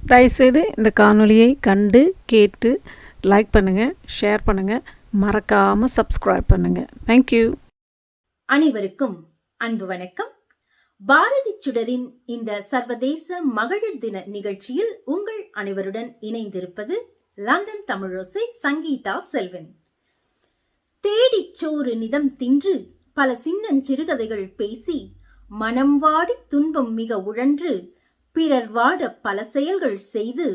தயவுசெய்து இந்த காணொளியை கண்டு கேட்டு லைக் பண்ணுங்கள், ஷேர் பண்ணுங்கள், மறக்காமல் சப்ஸ்கிரைப் பண்ணுங்கள். தேங்க்யூ. அனைவருக்கும் அன்பு வணக்கம். பாரதிச்சுடரின் இந்த சர்வதேச மகளிர் தின நிகழ்ச்சியில் உங்கள் அனைவருடன் இணைந்திருப்பது லண்டன் தமிழோசை சங்கீதா செல்வன். தேடிச் சோறு நிதம் தின்று பல சின்னஞ்சிறுகதைகள் பேசி மனம் வாடி துன்பம் மிக உழன்று பிறர் வாட பல செயல்கள் செய்து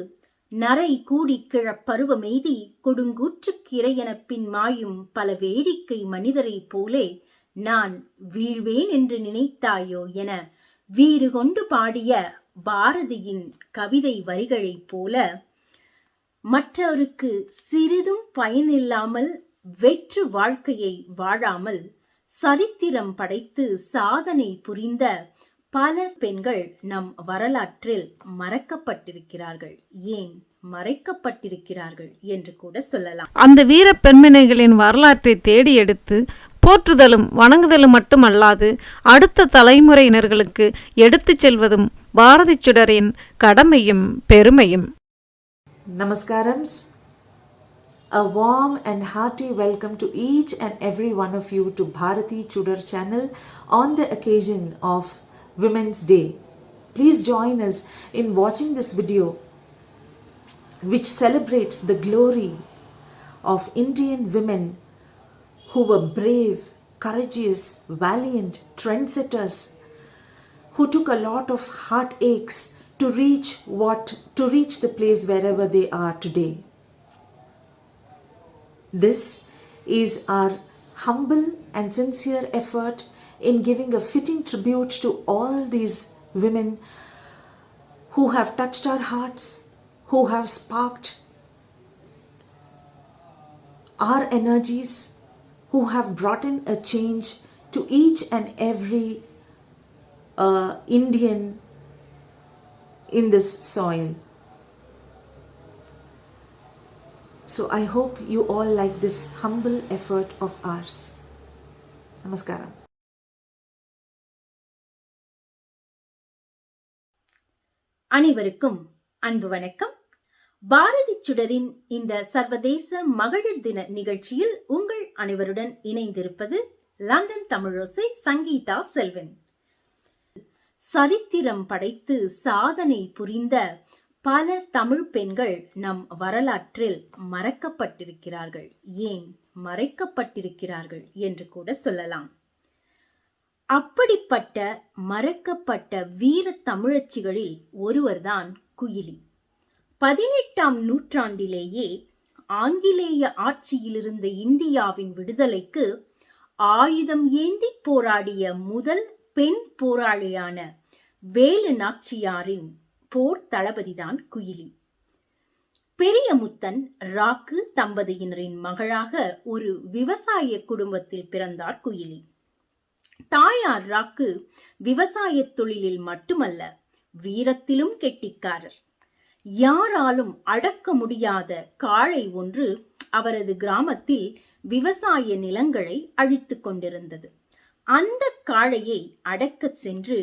நரை கூடி கிழப் பருவமெய்தி கொடுங்கூற்றுக் கிரையெனப் பின் மாயும் பல வேடிக்கை மனிதரைப் போலே நான் வீழ்வேன் என்று நினைத்தாயோ என வீறு கொண்டு பாடிய பாரதியின் கவிதை வரிகளைப் போல மற்றவருக்கு சிறிதும் பயனில்லாமல் வெற்று வாழ்க்கையை வாழாமல் சரித்திரம் படைத்து சாதனை புரிந்த பல பெண்கள் நம் வரலாற்றில் மறக்கப்பட்டிருக்கிறார்கள், ஏன் மறைக்கப்பட்டிருக்கிறார்கள் என்று கூட சொல்லலாம். அந்த வீர பெண்மணிகளின் வரலாற்றை தேடி எடுத்து போற்றுதலும் வணங்குதலும் மட்டுமல்லாது அடுத்த தலைமுறையினர்களுக்கு எடுத்துச் செல்வதும் பாரதிச்சுடரின் கடமையும் பெருமையும். Namaskarams. A warm and hearty welcome to each and every one of you to Bharathichudar channel on the occasion of Women's Day. Please join us in watching this video which celebrates the glory of Indian women who were brave, courageous, valiant, trendsetters, who took a lot of heartaches to reach the place wherever they are today. This is our humble and sincere effort in giving a fitting tribute to all these women who have touched our hearts, who have sparked our energies, who have brought in a change to each and every Indian in this soil. So I hope you all like this humble effort of ours. Namaskaram. அனைவருக்கும் அன்பு வணக்கம். பாரதிச்சுடரின் இந்த சர்வதேச மகளிர் தின நிகழ்ச்சியில் உங்கள் அனைவருடன் இணைந்திருப்பது லண்டன் தமிழோசை சங்கீதா செல்வன். சரித்திரம் படைத்து சாதனை புரிந்த பல தமிழ் பெண்கள் நம் வரலாற்றில் மறக்கப்பட்டிருக்கிறார்கள், ஏன் மறைக்கப்பட்டிருக்கிறார்கள் என்று கூட சொல்லலாம். அப்படிப்பட்ட மறக்கப்பட்ட வீர தமிழச்சிகளில் ஒருவர்தான் குயிலி. 18ஆம் நூற்றாண்டிலேயே ஆங்கிலேய ஆட்சியிலிருந்த இந்தியாவின் விடுதலைக்கு ஆயுதம் ஏந்தி போராடிய முதல் பெண் போராளியான வேலு நாச்சியாரின் போர் தளபதிதான் குயிலி. பெரியமுத்தன் ராக்கு தம்பதியினரின் மகளாக ஒரு விவசாய குடும்பத்தில் பிறந்தார் குயிலி. தாயார் ராக்கு விவசாய தொழிலில் மட்டுமல்ல, வீரத்திலும் கெட்டிக்காரர். யாராலும் அடக்க முடியாத காளை ஒன்று அவரது கிராமத்தில் விவசாய நிலங்களை அழித்துக் கொண்டிருந்தது. அந்த காளையை அடக்க சென்று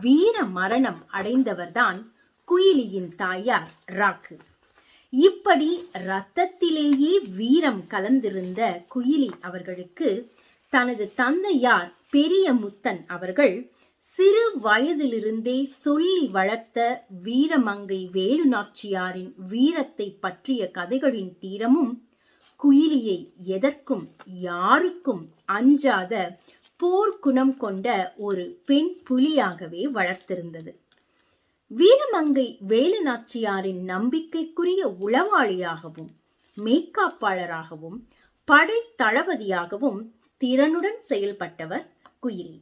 வீர மரணம் அடைந்தவர்தான் குயிலியின் தாயார் ராக்கு. இப்படி இரத்தத்திலேயே வீரம் கலந்திருந்த குயிலி அவர்களுக்கு தனது தந்தையார் பெரிய முத்தன் அவர்கள் சிறு வயதிலிருந்தே சொல்லி வளர்த்த வீரமங்கை வேலு நாச்சியாரின் வீரத்தை பற்றிய கதைகளின் தீரமும் குயிலியை எதற்கும் யாருக்கும் அஞ்சாத போர்க்குணம் கொண்ட ஒரு பெண் புலியாகவே வளர்த்திருந்தது. வீரமங்கை வேலு நாச்சியாரின் நம்பிக்கைக்குரிய உளவாளியாகவும் மேற்காப்பாளராகவும் படை தளபதியாகவும் திறனுடன் செயல்பட்டவர் குயிலி.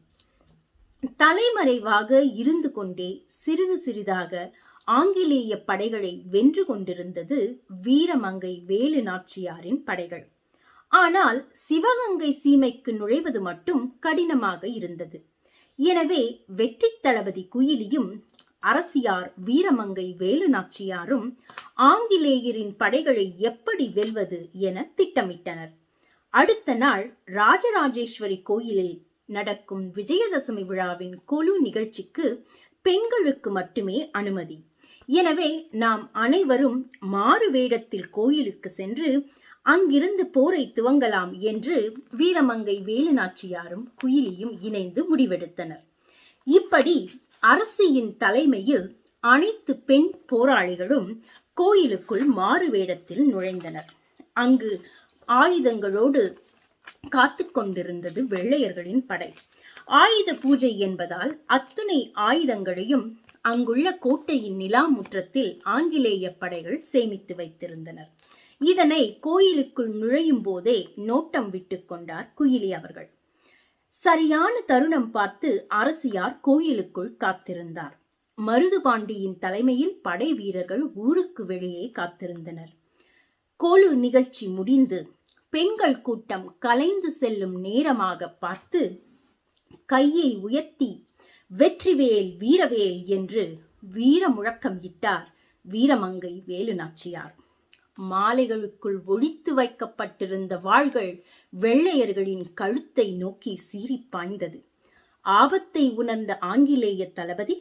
தலைமறைவாக இருந்து கொண்டே சிறிது சிறிதாக ஆங்கிலேய படைகளை வென்று கொண்டிருந்தது வீரமங்கை வேலு நாச்சியாரின் படைகள். ஆனால் சிவகங்கை சீமைக்கு நுழைவது மட்டும் கடினமாக இருந்தது. எனவே வெற்றி தளபதி குயிலியும் அரசியார் வீரமங்கை வேலு நாச்சியாரும் ஆங்கிலேயரின் படைகளை எப்படி வெல்வது என திட்டமிட்டனர். அடுத்த நாள் ராஜராஜேஸ்வரி கோயிலில் நடக்கும் விஜயதசமி விழாவின் கொலு நிகழ்ச்சிக்கு பெண்களுக்கு மட்டுமே அனுமதி. எனவே நாம் அனைவரும் மாறு வேடத்தில் கோயிலுக்கு சென்று அங்கிருந்து போரை துவங்கலாம் என்று வீரமங்கை வேலுநாச்சியாரும் குயிலியும் இணைந்து முடிவெடுத்தனர். இப்படி அரசியின் தலைமையில் அனைத்து பெண் போராளிகளும் கோயிலுக்குள் மாறு வேடத்தில் நுழைந்தனர். அங்கு ஆயுதங்களோடு காத்து கொண்டிருந்தது வெள்ளையர்களின் படை. ஆயுத பூஜை என்பதால் அத்துணை ஆயுதங்களையும் அங்குள்ள கோட்டையின் நிலா முற்றத்தில் ஆங்கிலேய படைகள் சேமித்து வைத்திருந்தனர். இதனை கோயிலுக்குள் நுழையும் போதே நோட்டம் விட்டு கொண்டார் குயிலி அவர்கள். சரியான தருணம் பார்த்து அரசியார் கோயிலுக்குள் காத்திருந்தார். மருதுபாண்டியின் தலைமையில் படை வீரர்கள் ஊருக்கு வெளியே காத்திருந்தனர். கோலு நிகழ்ச்சி முடிந்து பெண்கள் கூட்டம் கலைந்து செல்லும் நேரமாக பார்த்து கையை உயர்த்தி வெற்றிவேல் வீரவேல் என்று வீர முழக்கம் இட்டார் வீரமங்கை வேலுநாச்சியார். மாலைகளுக்குள் ஒளித்து வைக்கப்பட்டிருந்த வாள்கள் வெள்ளையர்களின் கழுத்தை நோக்கி சீறி பாய்ந்தது. ஆபத்தை உணர்ந்த ஆங்கிலேய தளபதி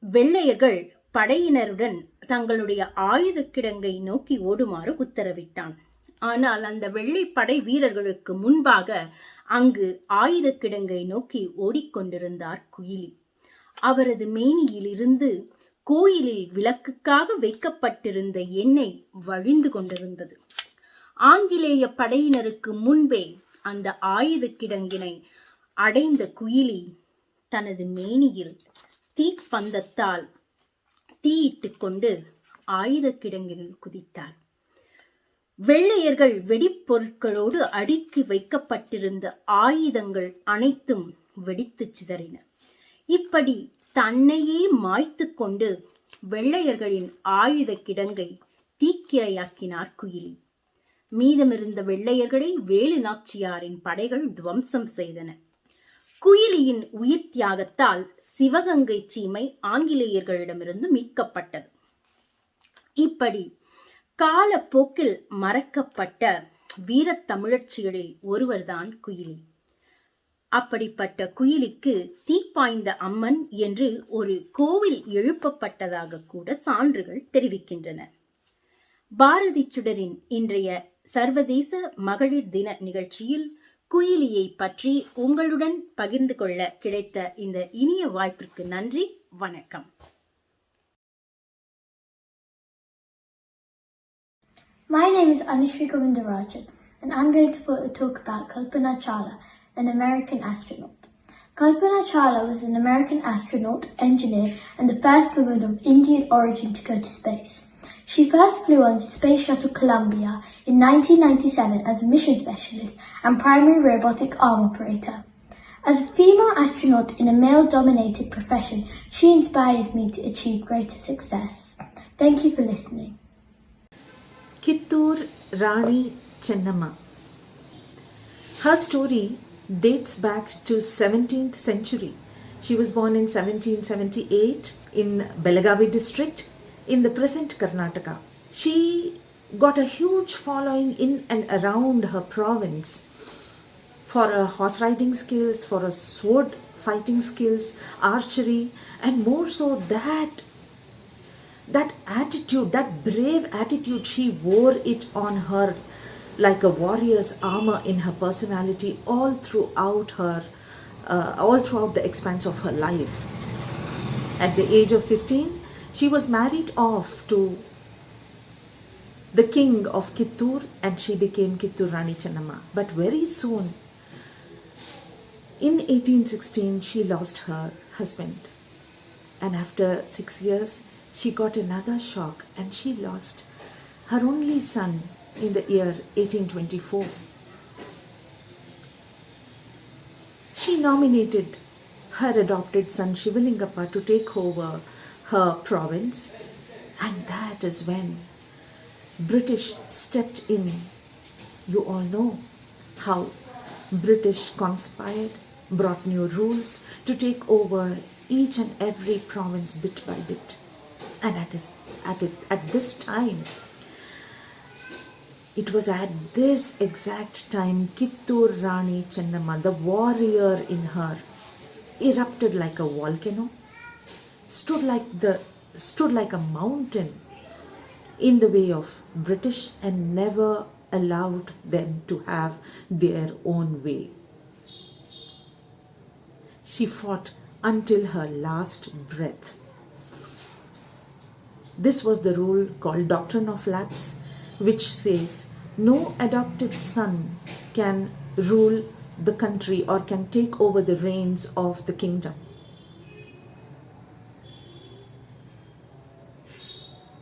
வெள்ளையர்கள் படையினருடன் தங்களுடைய ஆயுத கிடங்கை நோக்கி ஓடுமாறு உத்தரவிட்டான். ஆனால் அந்த வெள்ளை படை வீரர்களுக்கு முன்பாக அங்கு ஆயுத கிடங்கை நோக்கி ஓடிக்கொண்டிருந்தார் குயிலி. அவரது மேனியில் இருந்து கோயிலில் விளக்குக்காக வைக்கப்பட்டிருந்த எண்ணெய் வழிந்து கொண்டிருந்தது. ஆங்கிலேய படையினருக்கு முன்பே அந்த ஆயுத கிடங்கினை அடைந்த குயிலி தனது மேனியில் தீப்பந்தத்தால் தீயிட்டு கொண்டு ஆயுத கிடங்கினுள் குதித்தார். வெள்ளையர்கள் வெடிப்பொருட்களோடு அடுக்கி வைக்கப்பட்டிருந்த ஆயுதங்கள் அனைத்தும் வெடித்து சிதறின. இப்படி தன்னையே மாய்த்து கொண்டு வெள்ளையர்களின் ஆயுத கிடங்கை தீக்கிரையாக்கினார் குயிலி. மீதமிருந்த வெள்ளையர்களை வேலுநாச்சியாரின் படைகள் துவம்சம் செய்தன. குயிலியின் உயிர் தியாகத்தால் சிவகங்கை சீமை ஆங்கிலேயர்களிடமிருந்து மீட்கப்பட்டது. இப்படி காலப்போக்கில் மறக்கப்பட்ட வீரத் தமிழச்சிகளில் ஒருவர்தான் குயிலி. அப்படிப்பட்ட குயிலிக்கு தீப்பாய்ந்த அம்மன் என்று ஒரு கோவில் எழுப்பப்பட்டதாக கூட சான்றுகள் தெரிவிக்கின்றன. பாரதிச்சுடரின் இன்றைய சர்வதேச மகளிர் தின நிகழ்ச்சியில் குயிலியை பற்றி உங்களுடன் பகிர்ந்து கொள்ள கிடைத்த இந்த இனிய வாய்ப்பிற்கு நன்றி. வணக்கம். My name is Anushree Govindarajan, and I'm going to talk about Kalpana Chawla, an American astronaut. Kalpana Chawla was an American astronaut, engineer, and the first woman of Indian origin to go to space. She first flew on Space Shuttle Columbia in 1997 as a mission specialist and primary robotic arm operator. As a female astronaut in a male-dominated profession, she inspires me to achieve greater success. Thank you for listening. Kittur Rani Chennamma. Her story dates back to 17th century. She was born in 1778 in Belagavi district in the present Karnataka. She got a huge following in and around her province for her horse riding skills, for her sword fighting skills, archery, and more so that attitude, that brave attitude, she wore it on her like a warrior's armor in her personality all throughout the expanse of her life. At the age of 15, she was married off to the king of Kittur and she became Kittur Rani Chennamma. But very soon, in 1816, she lost her husband. And after 6 years, she got another shock and she lost her only son in the year 1824. She nominated her adopted son Shivalingappa to take over her province, and that is when British stepped in. You all know how British conspired, brought new rules to take over each and every province bit by bit. And at this time, it was at this exact time Kittur Rani Chennamma, the warrior in her, erupted like a volcano, stood like the stood like a mountain in the way of British and never allowed them to have their own way. She fought until her last breath. This was the rule called Doctrine of Lapse, which says no adopted son can rule the country or can take over the reins of the kingdom.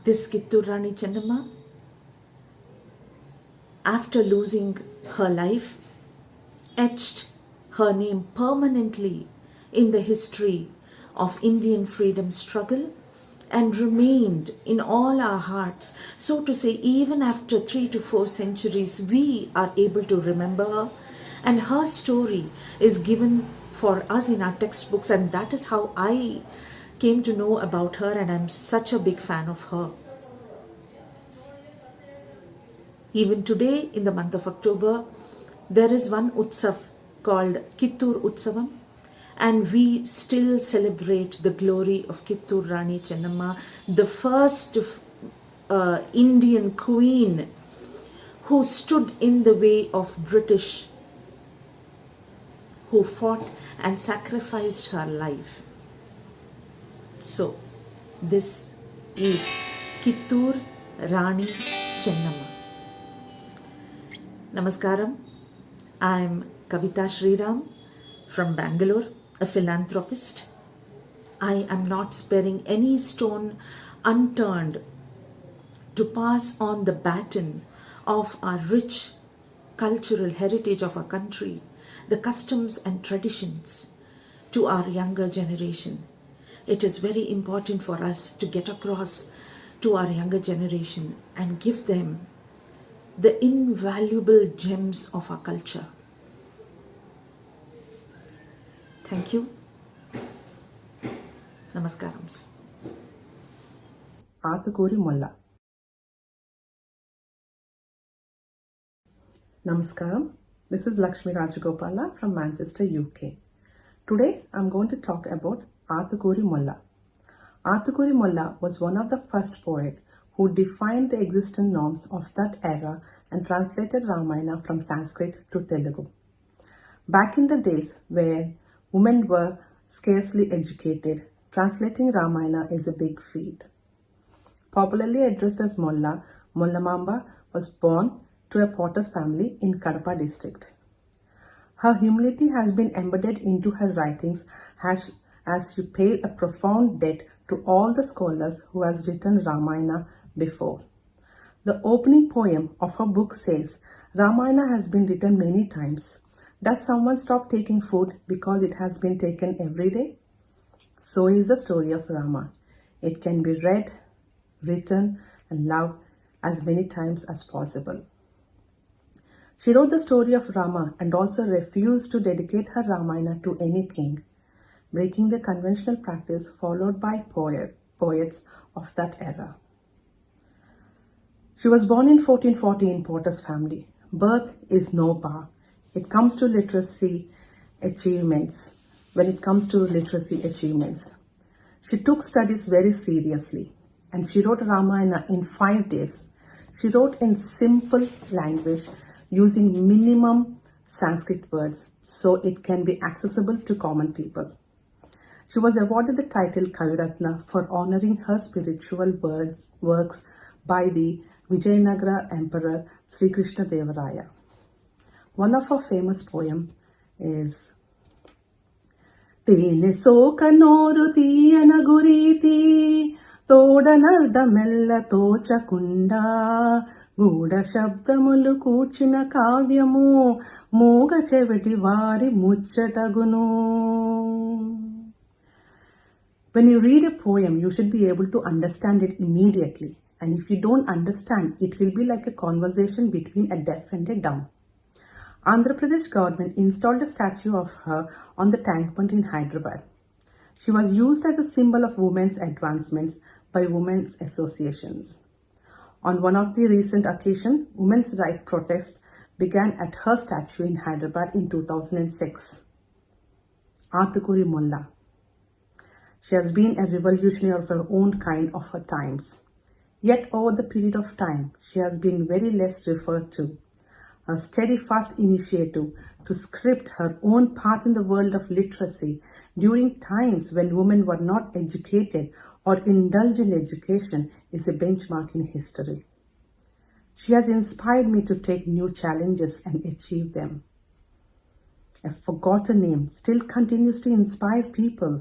This Kittur Rani Chennamma, after losing her life, etched her name permanently in the history of Indian freedom struggle and remained in all our hearts. So to say, even after 3 to 4 centuries, we are able to remember her, and her story is given for us in our textbooks, and that is how I came to know about her, and I'm such a big fan of her. Even today, in the month of October, there is one Utsav called Kittur Utsavam, and we still celebrate the glory of Kittur Rani Chennamma, the first Indian queen who stood in the way of British, who fought and sacrificed her life. So, this is Kittur Rani Chennamma. Namaskaram. I am Kavita Sriram from Bangalore, a philanthropist. I am not sparing any stone unturned to pass on the baton of our rich cultural heritage of our country, the customs and traditions, to our younger generation. It is very important for us to get across to our younger generation and give them the invaluable gems of our culture. Thank you. Namaskarams. Athukuri Molla. Namaskaram. This is Lakshmi Rajagopala from Manchester, UK. Today I'm going to talk about Athukuri Molla. Athukuri Molla was one of the first poets who defined the existing norms of that era and translated Ramayana from Sanskrit to Telugu. Back in the days where women were scarcely educated, translating Ramayana is a big feat. Popularly addressed as Molla, Mollamamba was born to a potter's family in Kadapa district. Her humility has been embedded into her writings as she paid a profound debt to all the scholars who has written Ramayana before. The opening poem of her book says, Ramayana has been written many times. Does someone stop taking food because it has been taken every day? So is the story of Rama. It can be read, written, and loved as many times as possible. She wrote the story of Rama and also refused to dedicate her Ramayana to any king, breaking the conventional practice followed by poets of that era. She was born in 1440 in Potter's family. Birth is no bar. It comes to literacy achievements. When it comes to literacy achievements, she took studies very seriously, and she wrote Ramayana in 5 days. She wrote in simple language using minimum Sanskrit words so it can be accessible to common people. She was awarded the title Kaviratna for honoring her spiritual works by the Vijayanagara Emperor Sri Krishna Devaraya. One of her famous poems is Tene soka noru tiyana guriti Todanardamella tochakunda Guda shabdamulu కూర్చిన కావ్యము మూగ చెవిటి వారి ముచ్చటగును. When you read a poem, you should be able to understand it immediately. And if you don't understand, it will be like a conversation between a deaf and a dumb. Andhra Pradesh government installed a statue of her on the tank bund in Hyderabad. She was used as a symbol of women's advancements by women's associations. On one of the recent occasions, women's rights protests began at her statue in Hyderabad in 2006. Athukuri Molla. She has been a revolutionary of her own kind of her times. Yet over the period of time, she has been very less referred to. Her steadfast initiative to script her own path in the world of literacy during times when women were not educated or indulged in education is a benchmark in history. She has inspired me to take new challenges and achieve them. A forgotten name still continues to inspire people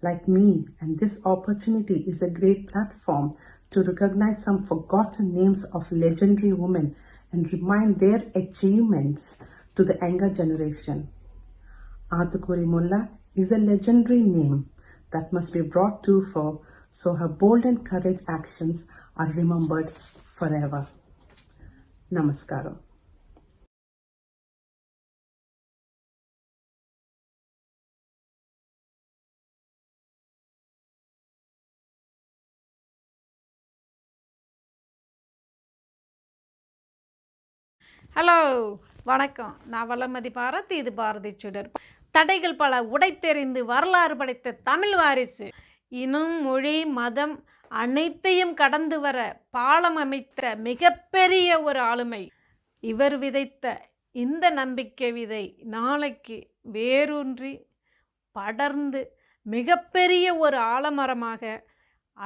like me, and this opportunity is a great platform to recognize some forgotten names of legendary women and remind their achievements to the younger generation. Athukuri Mulla is a legendary name that must be brought to fore so her bold and courage actions are remembered forever. Namaskaram. Hello, வணக்கம். நான் வளர்மதி பாரத், இது பாரதிச்சுடர். தடைகள் பல உடைத்தெறிந்து வரலாறு படைத்த தமிழ் வாரிசு. இனம், மொழி, மதம் அனைத்தையும் கடந்து வர பாலம் அமைத்த மிகப்பெரிய ஒரு ஆளுமை. இவர் விதைத்த இந்த நம்பிக்கை விதை நாளைக்கு வேரூன்றி படர்ந்து மிகப்பெரிய ஒரு ஆலமரமாக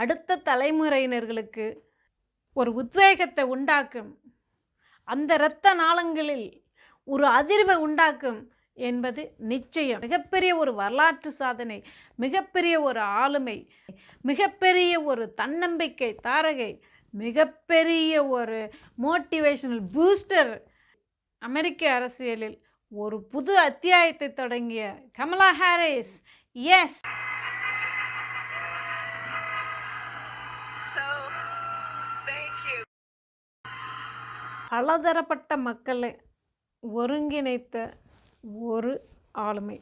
அடுத்த தலைமுறையினர்களுக்கு ஒரு உத்வேகத்தை உண்டாக்கும், அந்த இரத்த நாளங்களில் ஒரு அதிர்வை உண்டாக்கும் என்பது நிச்சயம். மிகப்பெரிய ஒரு வரலாற்று சாதனை, மிகப்பெரிய ஒரு ஆளுமை, மிகப்பெரிய ஒரு தன்னம்பிக்கை தாரகை, மிகப்பெரிய ஒரு மோட்டிவேஷனல் பூஸ்டர். அமெரிக்க அரசியலில் ஒரு புது அத்தியாயத்தை தொடங்கிய கமலா ஹாரிஸ். எஸ், பலதரப்பட்ட மக்களை ஒருங்கிணைத்த ஒரு ஆளுமை.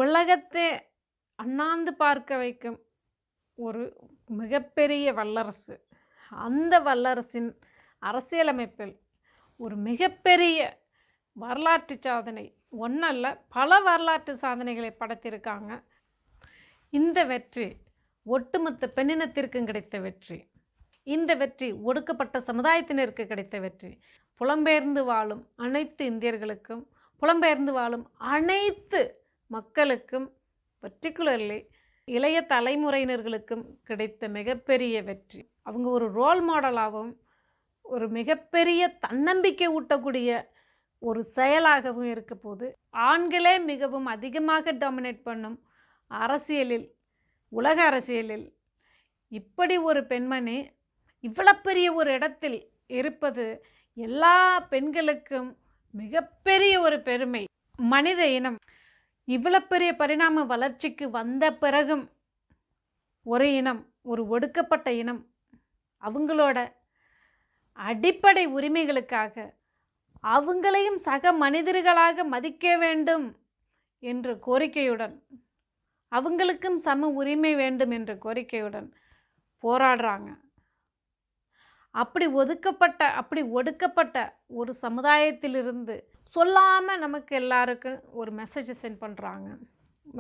உலகத்தை அண்ணாந்து பார்க்க வைக்கும் ஒரு மிகப்பெரிய வல்லரசு. அந்த வல்லரசின் அரசியலமைப்பில் ஒரு மிகப்பெரிய வரலாற்று சாதனை, ஒன்றல்ல பல வரலாற்று சாதனைகளை படைத்திருக்காங்க. இந்த வெற்றி ஒட்டுமொத்த பெண்ணினத்திற்கும் கிடைத்த வெற்றி. இந்த வெற்றி ஒடுக்கப்பட்ட சமுதாயத்தினருக்கு கிடைத்த வெற்றி. புலம்பெயர்ந்து வாழும் அனைத்து இந்தியர்களுக்கும், புலம்பெயர்ந்து வாழும் அனைத்து மக்களுக்கும், பர்டிகுலர்லி இளைய தலைமுறையினர்களுக்கும் கிடைத்த மிகப்பெரிய வெற்றி. அவங்க ஒரு ரோல் மாடலாகவும் ஒரு மிகப்பெரிய தன்னம்பிக்கை ஊட்டக்கூடிய ஒரு செயலாகவும் இருக்க போது, ஆண்களே மிகவும் அதிகமாக டாமினேட் பண்ணும் அரசியலில், உலக அரசியலில் இப்படி ஒரு பெண்மணி இவ்வளோ பெரிய ஒரு இடத்தில் இருப்பது எல்லா பெண்களுக்கும் மிகப்பெரிய ஒரு பெருமை. மனித இனம் இவ்வளோ பெரிய பரிணாம வளர்ச்சிக்கு வந்த பிறகும் ஒரு இனம், ஒரு ஒடுக்கப்பட்ட இனம், அவங்களோட அடிப்படை உரிமைகளுக்காக அவங்களையும் சக மனிதர்களாக மதிக்க வேண்டும் என்ற கோரிக்கையுடன், அவங்களுக்கும் சம உரிமை வேண்டும் என்ற கோரிக்கையுடன் போராடுறாங்க. அப்படி ஒடுக்கப்பட்ட ஒரு சமுதாயத்திலிருந்து சொல்லாமல் நமக்கு எல்லாருக்கும் ஒரு மெசேஜை சென்ட் பண்ணுறாங்க.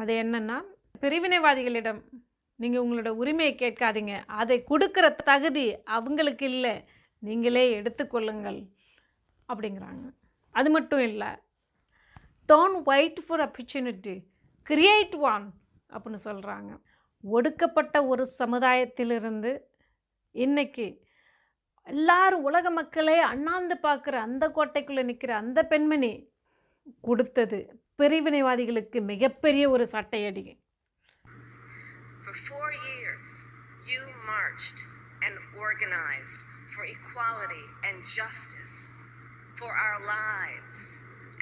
அது என்னென்னா, பிரிவினைவாதிகளிடம் நீங்கள் உங்களோட உரிமையை கேட்காதீங்க, அதை கொடுக்குற தகுதி அவங்களுக்கு இல்லை, நீங்களே எடுத்துக்கொள்ளுங்கள் அப்படிங்கிறாங்க. அது மட்டும் இல்லை, don't wait for opportunity, create one அப்படின்னு சொல்கிறாங்க. ஒடுக்கப்பட்ட ஒரு சமுதாயத்திலிருந்து இன்னைக்கு எல்லாரும் உலக மக்களே அண்ணாந்து பார்க்குற அந்த கோட்டைக்குள்ளே நிற்கிற அந்த பெண்மணி கொடுத்தது பிரிவினைவாதிகளுக்கு மிகப்பெரிய ஒரு சட்டையடி. For 4 years, you marched and organized for equality and justice, for our lives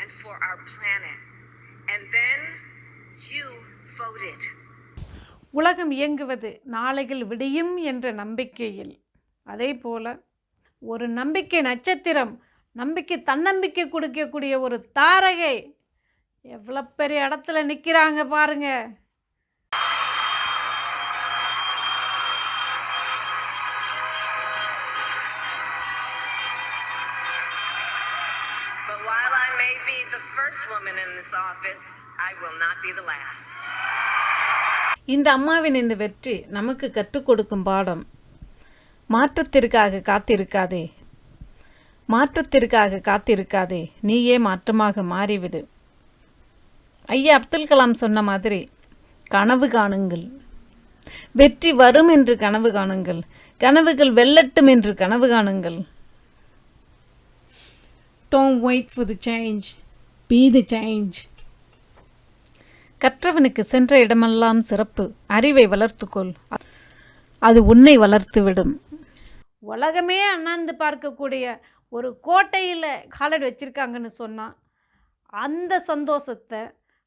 and for our planet. And then you voted. உலகம் இயங்குவது நாளைகள் விடியும் என்ற நம்பிக்கையில். அதே போல் ஒரு நம்பிக்கை நட்சத்திரம், நம்பிக்கை தன்னம்பிக்கை கொடுக்கக்கூடிய ஒரு தாரகை எவ்வளோ பெரிய இடத்துல நிற்கிறாங்க பாருங்க. But while I may be the first woman in this office, I will not be the last. இந்த அம்மாவின் இந்த வெற்றி நமக்கு கற்றுக் கொடுக்கும் பாடம், மாற்றத்திற்காக காத்திருக்காதே, மாற்றத்திற்காக காத்திருக்காதே, நீயே மாற்றமாக மாறிவிடு. ஐயா அப்துல் கலாம் சொன்ன மாதிரி கனவு காணுங்கள், வெற்றி வரும் என்று கனவு காணுங்கள், கனவுகள் வெல்லட்டும் என்று கனவு காணுங்கள். Don't wait for the change, be the change. கற்றவனுக்கு சென்ற இடமெல்லாம் சிறப்பு. அறிவை வளர்த்துக்கொள், அது உன்னை வளர்த்துவிடும். உலகமே அண்ணாந்து பார்க்கக்கூடிய ஒரு கோட்டையில் காலடி வச்சுருக்காங்கன்னு சொன்னால் அந்த சந்தோஷத்தை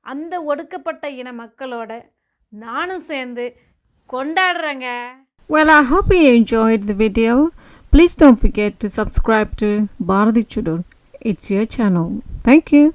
அந்த ஒடுக்கப்பட்ட இன மக்களோட நானும் சேர்ந்து கொண்டாடுறேங்க. Well, I hope you enjoyed the video. Please don't forget to subscribe to Bharathichudar. It's your channel. Thank you.